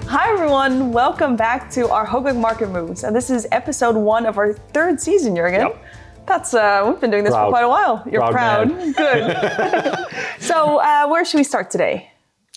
Hi everyone, welcome back to our Hoogwegt MarketMooo. And this is episode 1 of our 3rd season, Jurgen. Yep. That's we've been doing this for quite a while. You're proud. Good. So where should we start today?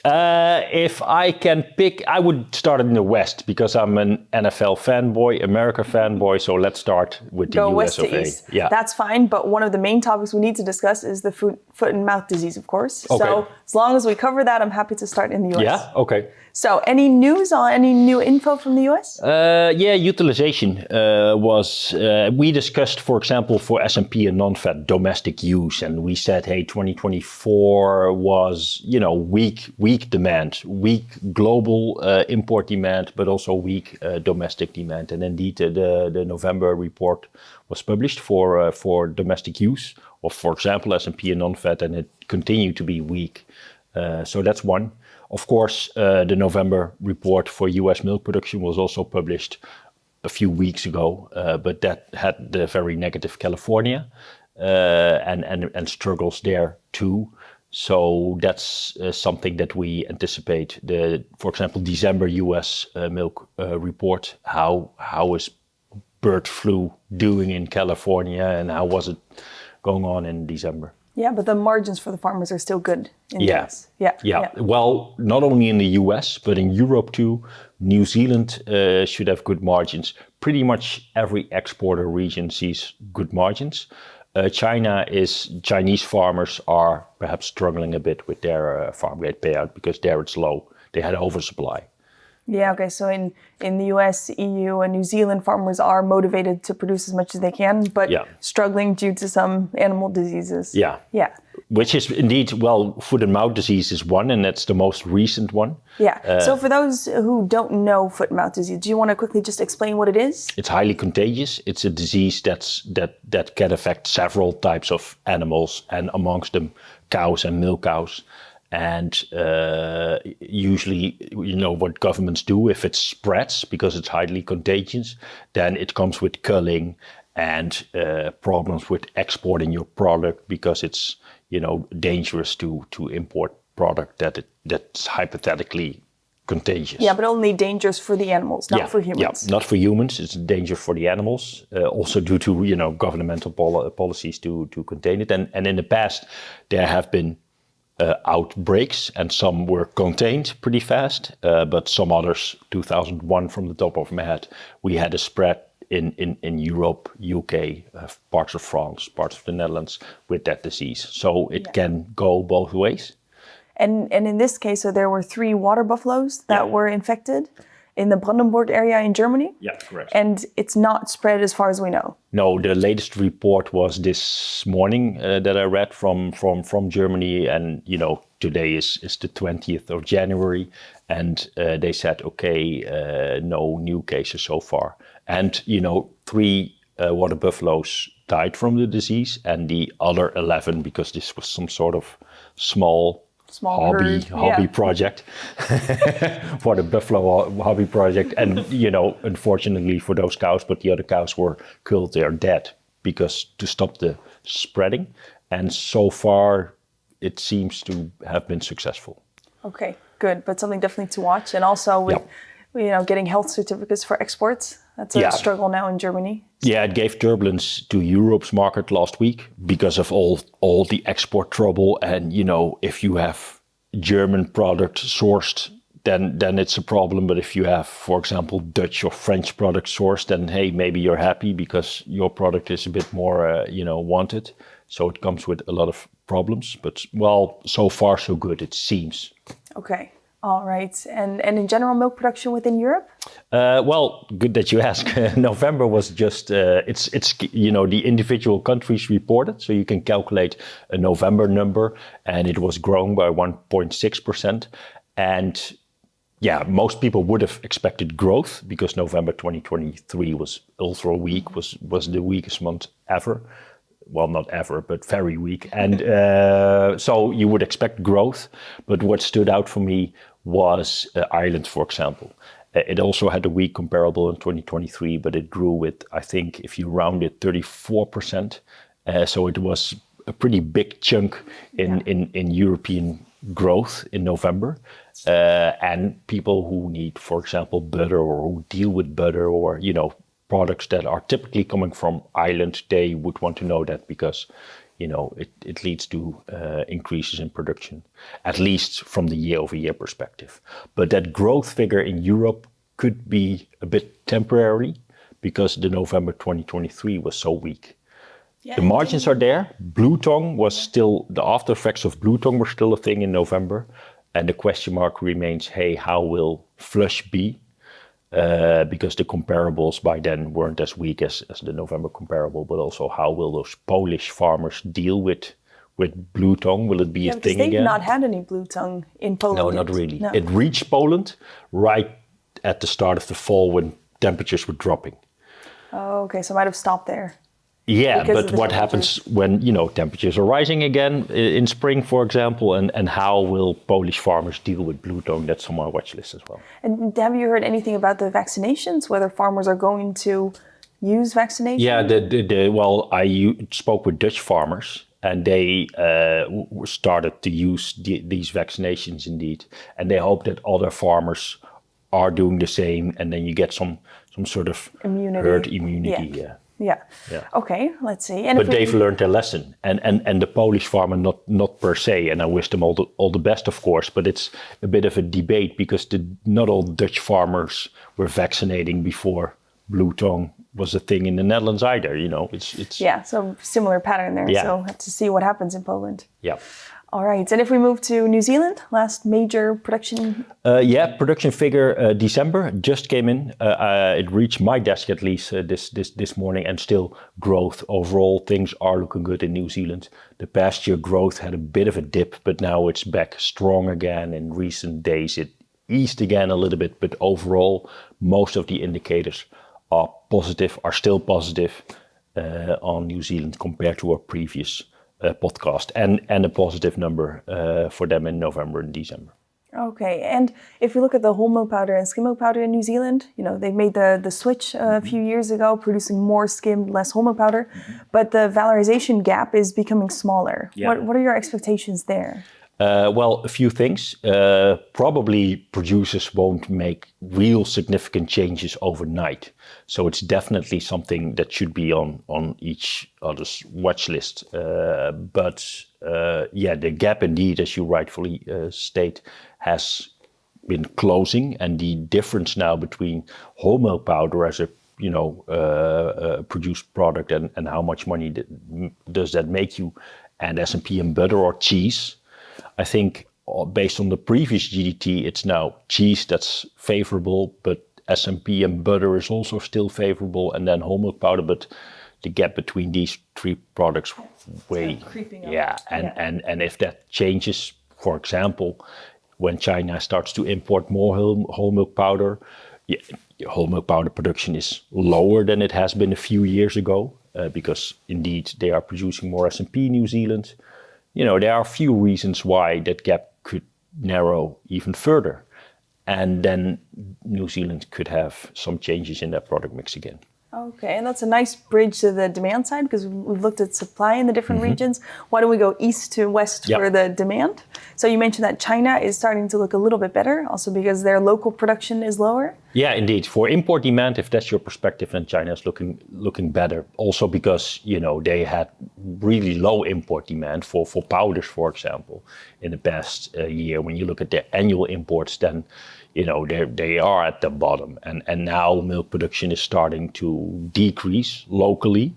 If I can pick, I would start in the West because I'm an NFL fanboy, America fanboy. So let's start with the Go US west of to A. east. Yeah. That's fine. But one of the main topics we need to discuss is the foot and mouth disease, of course. Okay. So as long as we cover that, I'm happy to start in the US. Yeah. Okay. So any news on any new info from the US? Utilization was, we discussed, for example, for S&P and non-fat domestic use. And we said, hey, 2024 was, weak demand, weak global import demand, but also weak domestic demand. And indeed, the November report was published for domestic use of, for example, S&P and non-fat, and it continued to be weak. So that's one. Of course, the November report for US milk production was also published a few weeks ago, but that had the very negative California and struggles there too. So that's something that we anticipate. For example, December US milk report, how is bird flu doing in California and how was it going on in December? Yeah, but the margins for the farmers are still good in the US. Yeah. Well, not only in the US, but in Europe too. New Zealand should have good margins. Pretty much every exporter region sees good margins. Chinese farmers are perhaps struggling a bit with their farm gate payout because there it's low. They had oversupply. Yeah, okay, so in the US, EU, and New Zealand, farmers are motivated to produce as much as they can, but struggling due to some animal diseases. Yeah. Which is indeed, foot and mouth disease is one, and that's the most recent one. Yeah, so for those who don't know foot and mouth disease, do you want to quickly just explain what it is? It's highly contagious. It's a disease that can affect several types of animals, and amongst them cows and milk cows. And usually, what governments do, if it spreads because it's highly contagious, then it comes with culling and problems with exporting your product because it's, dangerous to import product that's hypothetically contagious. Yeah, but only dangerous for the animals, not for humans. Yeah, not for humans. It's a danger for the animals, also due to, governmental policies to contain it. And in the past, there have been outbreaks, and some were contained pretty fast, but some others, 2001 from the top of my head, we had a spread in Europe, UK, parts of France, parts of the Netherlands with that disease. So it can go both ways. And in this case, so there were 3 water buffaloes that were infected in the Brandenburg area in Germany? Yeah, correct. And it's not spread as far as we know? No, the latest report was this morning that I read from Germany, and today is the 20th of January, and they said, no new cases so far. And 3 water buffaloes died from the disease, and the other 11, because this was some sort of small hobby project for the buffalo hobby project. And, unfortunately for those cows, but the other cows were killed, they're dead because to stop the spreading. And so far, it seems to have been successful. Okay, good. But something definitely to watch. And also with, getting health certificates for exports. That's a struggle now in Germany. Yeah, it gave turbulence to Europe's market last week because of all the export trouble. And, if you have German product sourced, then it's a problem. But if you have, for example, Dutch or French product sourced, then, hey, maybe you're happy because your product is a bit more, wanted. So it comes with a lot of problems. But, so far, so good, it seems. Okay. All right. And in general, milk production within Europe? Good that you ask. November was just, it's the individual countries reported. So you can calculate a November number, and it was growing by 1.6%. And most people would have expected growth because November 2023 was ultra weak, was the weakest month ever. Well, not ever, but very weak. And so you would expect growth. But what stood out for me was Ireland, for example. It also had a weak comparable in 2023, but it grew with, I think, if you round it, 34%. So it was a pretty big chunk in European growth in November. And people who need, for example, butter or who deal with butter or, products that are typically coming from Ireland, they would want to know that because, it leads to increases in production, at least from the year-over-year perspective. But that growth figure in Europe could be a bit temporary because the November 2023 was so weak. Yeah, the margins are there. Blue tongue was still, the after effects of blue tongue were still a thing in November. And the question mark remains, hey, how will flush be? Because the comparables by then weren't as weak as the November comparable, but also how will those Polish farmers deal with blue tongue? Will it be a thing again? They've not had any blue tongue in Poland. No, not really. No. It reached Poland right at the start of the fall when temperatures were dropping. Oh, okay, so it might have stopped there. Yeah, but what happens when, temperatures are rising again in spring, for example, and how will Polish farmers deal with blue tongue? That's on my watch list as well. And have you heard anything about the vaccinations, whether farmers are going to use vaccination? Yeah, I spoke with Dutch farmers and they started to use these vaccinations indeed. And they hope that other farmers are doing the same and then you get some sort of herd immunity. Yeah. Okay, let's see. And but they've learned their lesson, and the Polish farmer not per se. And I wish them all the best, of course. But it's a bit of a debate because not all Dutch farmers were vaccinating before blue tongue was a thing in the Netherlands either. It's so similar pattern there. Yeah. So have to see what happens in Poland. Yeah. All right, and if we move to New Zealand, last major production? Production figure December just came in. It reached my desk at least this morning, and still growth overall. Things are looking good in New Zealand. The past year growth had a bit of a dip, but now it's back strong again. In recent days, it eased again a little bit, but overall, most of the indicators are still positive on New Zealand compared to our previous podcast, and a positive number for them in November and December. Okay, and if we look at the whole milk powder and skim milk powder in New Zealand, they made the switch a few years ago, producing more skimmed, less whole milk powder, but the valorization gap is becoming smaller. Yeah. What are your expectations there? A few things. Probably producers won't make real significant changes overnight. So it's definitely something that should be on each other's watch list. But the gap indeed, as you rightfully state, has been closing. And the difference now between whole milk powder as a produced product and how much money does that make you, and S&P and butter or cheese, I think based on the previous GDT, it's now cheese that's favorable, but S&P and butter is also still favorable, and then whole milk powder. But the gap between these three products creeping up. Yeah, and if that changes, for example, when China starts to import more whole milk powder, whole milk powder production is lower than it has been a few years ago because indeed they are producing more S&P in New Zealand. There are a few reasons why that gap could narrow even further. And then New Zealand could have some changes in their product mix again. Okay, and that's a nice bridge to the demand side because we've looked at supply in the different regions. Why don't we go east to west for the demand? So you mentioned that China is starting to look a little bit better, also because their local production is lower. Yeah, indeed. For import demand, if that's your perspective, then China is looking better. Also because, they had really low import demand for powders, for example, in the past year. When you look at their annual imports, then they are at the bottom, and now milk production is starting to decrease locally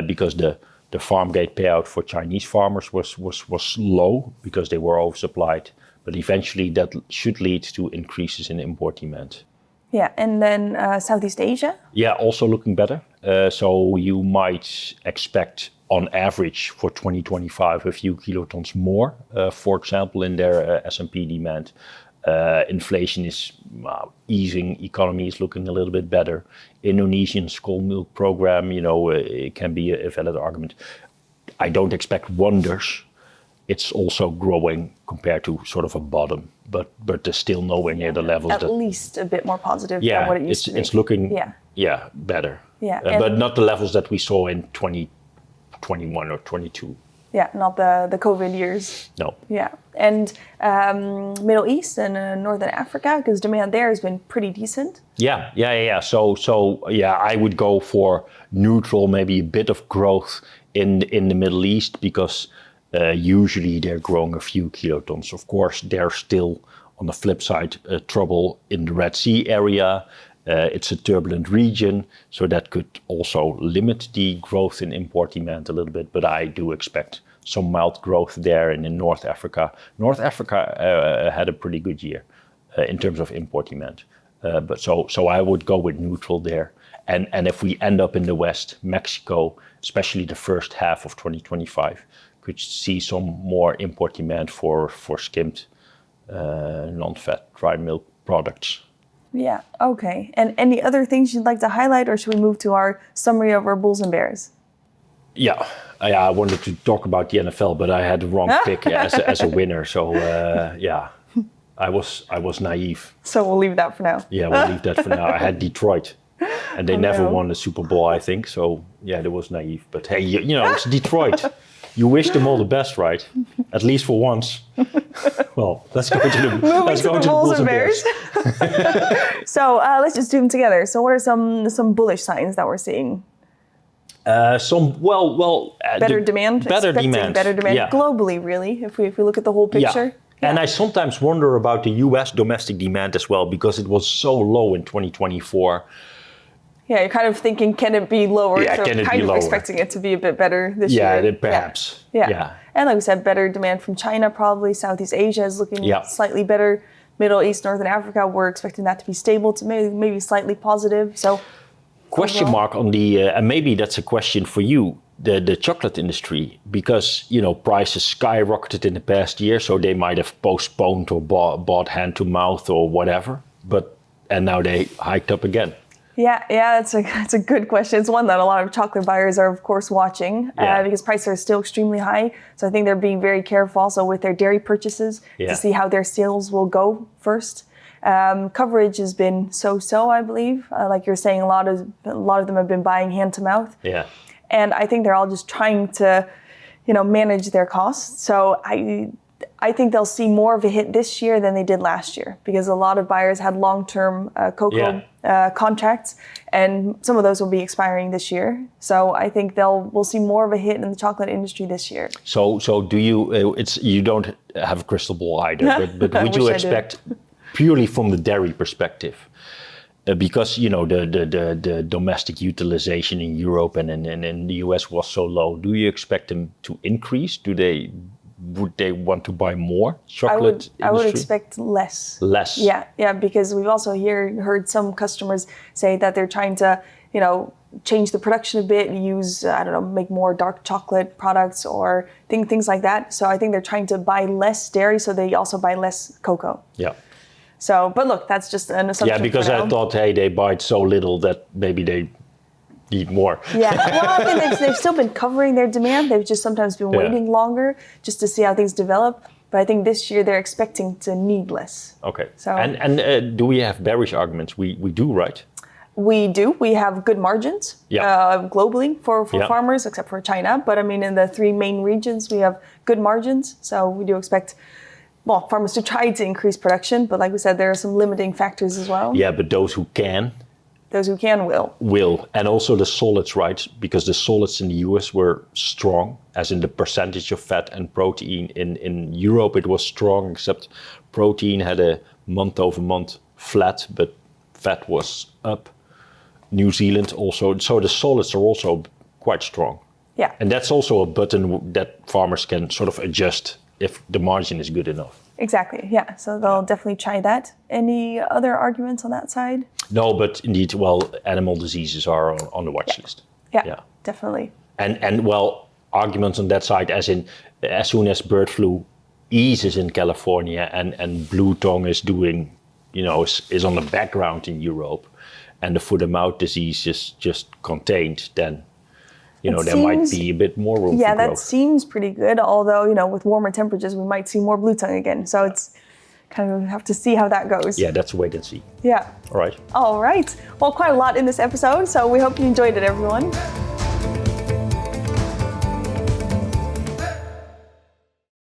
because the farm gate payout for Chinese farmers was low because they were oversupplied. But eventually that should lead to increases in import demand. Yeah, and then Southeast Asia? Yeah, also looking better. So you might expect on average for 2025 a few kilotons more, for example, in their S&P demand. Inflation is easing, economy is looking a little bit better. Indonesian school milk program, it can be a valid argument. I don't expect wonders. It's also growing compared to sort of a bottom, but there's still nowhere near the levels. At least a bit more positive than what it used to be. It's looking better. Yeah, but not the levels that we saw in 2021 or 22. Yeah, not the COVID years. No. Yeah, and Middle East and Northern Africa, because demand there has been pretty decent. Yeah. So I would go for neutral, maybe a bit of growth in the Middle East, because usually they're growing a few kilotons. Of course, there's still, on the flip side, trouble in the Red Sea area. It's a turbulent region, so that could also limit the growth in import demand a little bit. But I do expect some mild growth there. And in North Africa, had a pretty good year in terms of import demand. But so I would go with neutral there. And if we end up in the West, Mexico, especially the first half of 2025, could see some more import demand for skimmed non-fat dry milk products. Yeah, okay. And any other things you'd like to highlight, or should we move to our summary of our bulls and bears? Yeah, I wanted to talk about the NFL, but I had the wrong pick as a winner. So I was naive. So we'll leave that for now. Yeah, we'll leave that for now. I had Detroit, and they never won the Super Bowl, I think. So yeah, that was naive. But hey, you know, it's Detroit. You wish them all the best, right? At least for once. Well, let's go to the Bulls and Bears. So let's just do them together. So what are some bullish signs that we're seeing? Better demand. Better demand globally, really, if we look at the whole picture. Yeah. And I sometimes wonder about the US domestic demand as well, because it was so low in 2024. Yeah, you're kind of thinking, can it be lower? Yeah, so can it kind be of lower? Expecting it to be a bit better this year. Yeah, perhaps. Yeah. And like we said, better demand from China, probably. Southeast Asia is looking slightly better. Middle East, Northern Africa, we're expecting that to be stable to maybe slightly positive. So, question mark on the, and maybe that's a question for you, the chocolate industry, because, you know, prices skyrocketed in the past year, so they might have postponed or bought hand to mouth or whatever, and now they hiked up again. Yeah, it's a good question. It's one that a lot of chocolate buyers are, of course, watching because prices are still extremely high. So I think they're being very careful also with their dairy purchases to see how their sales will go first. Coverage has been so-so, I believe. Like you're saying, a lot of them have been buying hand to mouth. Yeah. And I think they're all just trying to, manage their costs. So I think they'll see more of a hit this year than they did last year, because a lot of buyers had long-term cocoa contracts, and some of those will be expiring this year. So I think we'll see more of a hit in the chocolate industry this year. So do you? You don't have a crystal ball either, but would you expect, purely from the dairy perspective, because the domestic utilization in Europe and in the US was so low? Do you expect them to increase? Would they want to buy more chocolate? I would expect less. Less. Yeah, because we've also heard some customers say that they're trying to, change the production a bit, use, make more dark chocolate products or things like that. So I think they're trying to buy less dairy, so they also buy less cocoa. Yeah. So, but look, that's just an assumption. Yeah, because I thought, hey, they buy so little that maybe they need more. Yeah, well, I think they've still been covering their demand. They've just sometimes been waiting longer just to see how things develop. But I think this year they're expecting to need less. Okay. So, and do we have bearish arguments? We do, right? We do. We have good margins globally for farmers, except for China. But I mean, in the three main regions, we have good margins. So we do expect, farmers to try to increase production. But like we said, there are some limiting factors as well. Yeah, but those who can will. And also the solids, right? Because the solids in the US were strong, as in the percentage of fat and protein. In Europe, it was strong, except protein had a month-over-month flat, but fat was up. New Zealand also. So the solids are also quite strong. Yeah. And that's also a button that farmers can sort of adjust if the margin is good enough. Exactly, yeah. So they'll definitely try that. Any other arguments on that side? No, but indeed, animal diseases are on the watch list. Yeah, definitely. And arguments on that side, as soon as bird flu eases in California and blue tongue is doing, is on the background in Europe, and the foot and mouth disease is just contained, then there might be a bit more room for growth. Yeah, that seems pretty good. Although, with warmer temperatures, we might see more blue tongue again. So it's kind of have to see how that goes. Yeah, that's wait and see. Yeah. All right. All right. Well, quite a lot in this episode. So we hope you enjoyed it, everyone.